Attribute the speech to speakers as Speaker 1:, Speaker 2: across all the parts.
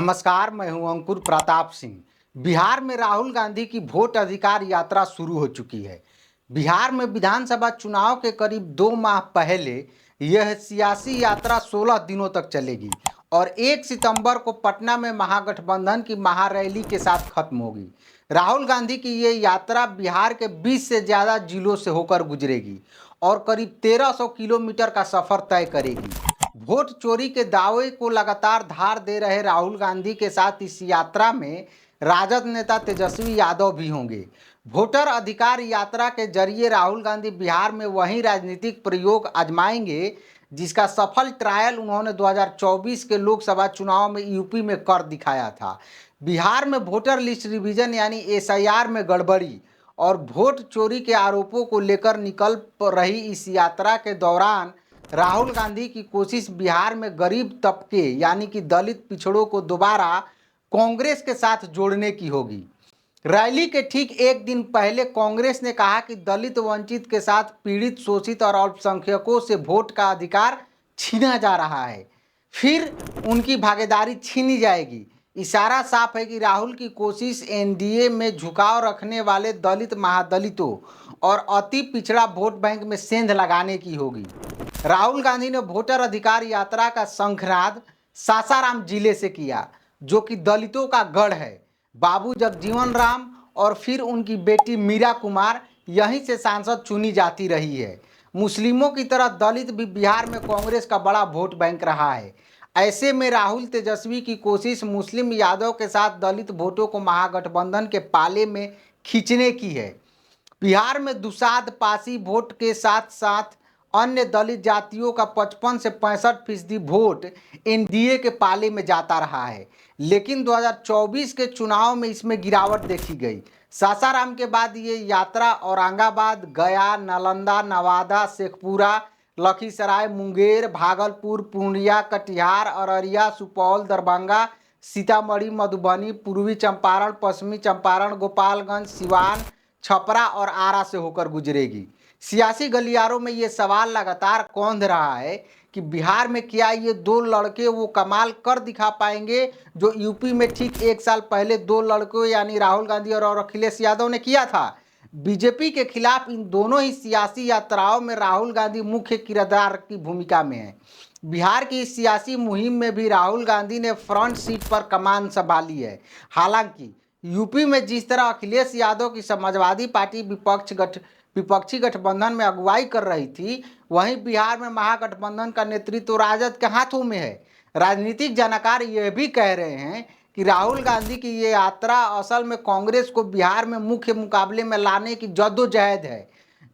Speaker 1: नमस्कार, मैं हूं अंकुर प्रताप सिंह। बिहार में राहुल गांधी की वोट अधिकार यात्रा शुरू हो चुकी है। बिहार में विधानसभा चुनाव के करीब 2 माह पहले यह सियासी यात्रा 16 दिनों तक चलेगी और 1 सितंबर को पटना में महागठबंधन की महारैली के साथ खत्म होगी। राहुल गांधी की ये यात्रा बिहार के 20 से ज़्यादा जिलों से होकर गुजरेगी और करीब 1300 किलोमीटर का सफर तय करेगी। वोट चोरी के दावे को लगातार धार दे रहे राहुल गांधी के साथ इस यात्रा में राजद नेता तेजस्वी यादव भी होंगे। वोटर अधिकार यात्रा के जरिए राहुल गांधी बिहार में वही राजनीतिक प्रयोग आजमाएंगे जिसका सफल ट्रायल उन्होंने 2024 के लोकसभा चुनाव में यूपी में कर दिखाया था। बिहार में वोटर लिस्ट रिवीजन यानी एसआईआर में गड़बड़ी और वोट चोरी के आरोपों को लेकर निकल रही इस यात्रा के दौरान राहुल गांधी की कोशिश बिहार में गरीब तबके यानी कि दलित पिछड़ों को दोबारा कांग्रेस के साथ जोड़ने की होगी। रैली के ठीक एक दिन पहले कांग्रेस ने कहा कि दलित वंचित के साथ पीड़ित, शोषित और अल्पसंख्यकों से वोट का अधिकार छीना जा रहा है, फिर उनकी भागीदारी छीनी जाएगी। इशारा साफ है कि राहुल की कोशिश एनडीए में झुकाव रखने वाले दलित, महादलितों और अति पिछड़ा वोट बैंक में सेंध लगाने की होगी। राहुल गांधी ने वोटर अधिकार यात्रा का शंखनाद सासाराम जिले से किया, जो कि दलितों का गढ़ है। बाबू जगजीवन राम और फिर उनकी बेटी मीरा कुमार यहीं से सांसद चुनी जाती रही है। मुस्लिमों की तरह दलित भी बिहार में कांग्रेस का बड़ा वोट बैंक रहा है। ऐसे में राहुल तेजस्वी की कोशिश मुस्लिम यादव के साथ दलित वोटों को महागठबंधन के पाले में खींचने की है। बिहार में दुसाध पासी वोट के साथ साथ अन्य दलित जातियों का 55 से 65% वोट एनडीए के पाले में जाता रहा है, लेकिन 2024 के चुनाव में इसमें गिरावट देखी गई। सासाराम के बाद ये यात्रा औरंगाबाद, गया, नालंदा, नवादा, शेखपुरा, लखीसराय, मुंगेर, भागलपुर, पूर्णिया, कटिहार, अररिया, सुपौल, दरभंगा, सीतामढ़ी, मधुबनी, पूर्वी चंपारण, पश्चिमी चंपारण, गोपालगंज, सिवान, छपरा और आरा से होकर गुजरेगी। सियासी गलियारों में ये सवाल लगातार कौंध रहा है कि बिहार में क्या ये दो लड़के वो कमाल कर दिखा पाएंगे जो यूपी में ठीक 1 साल पहले 2 लड़कों यानी राहुल गांधी और अखिलेश यादव ने किया था। बीजेपी के खिलाफ इन दोनों ही सियासी यात्राओं में राहुल गांधी मुख्य किरदार की भूमिका में है। बिहार की इस सियासी मुहिम में भी राहुल गांधी ने फ्रंट सीट पर कमान संभाली है। हालांकि यूपी में जिस तरह अखिलेश यादव की समाजवादी पार्टी विपक्षी गठबंधन में अगुवाई कर रही थी, वहीं बिहार में महागठबंधन का नेतृत्व राजद के हाथों में है। राजनीतिक जानकार यह भी कह रहे हैं कि राहुल गांधी की ये यात्रा असल में कांग्रेस को बिहार में मुख्य मुकाबले में लाने की जद्दोजहद है।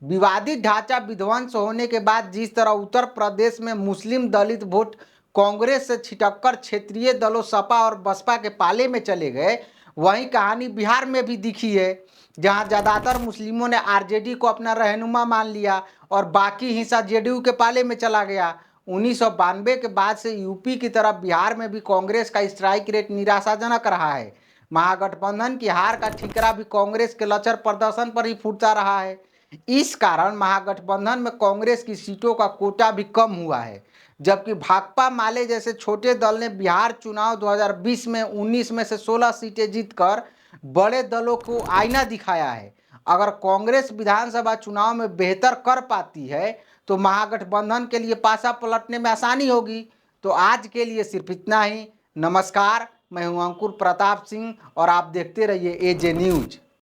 Speaker 1: विवादित ढांचा विध्वंस होने के बाद जिस तरह उत्तर प्रदेश में मुस्लिम दलित वोट कांग्रेस से छिटककर क्षेत्रीय दलों सपा और बसपा के पाले में चले गए, वहीं कहानी बिहार में भी दिखी है, जहां ज़्यादातर मुस्लिमों ने आरजेडी को अपना रहनुमा मान लिया और बाकी हिस्सा जेडीयू के पाले में चला गया। 1992 के बाद से यूपी की तरह बिहार में भी कांग्रेस का स्ट्राइक रेट निराशाजनक रहा है। महागठबंधन की हार का ठिकरा भी कांग्रेस के लचर प्रदर्शन पर ही फूटता रहा है। इस कारण महागठबंधन में कांग्रेस की सीटों का कोटा भी कम हुआ है, जबकि भाकपा माले जैसे छोटे दल ने बिहार चुनाव 2020 में 19 में से 16 सीटें जीतकर बड़े दलों को आईना दिखाया है। अगर कांग्रेस विधानसभा चुनाव में बेहतर कर पाती है तो महागठबंधन के लिए पासा पलटने में आसानी होगी। तो आज के लिए सिर्फ इतना ही। नमस्कार, मैं हूं अंकुर प्रताप सिंह और आप देखते रहिए एजे न्यूज।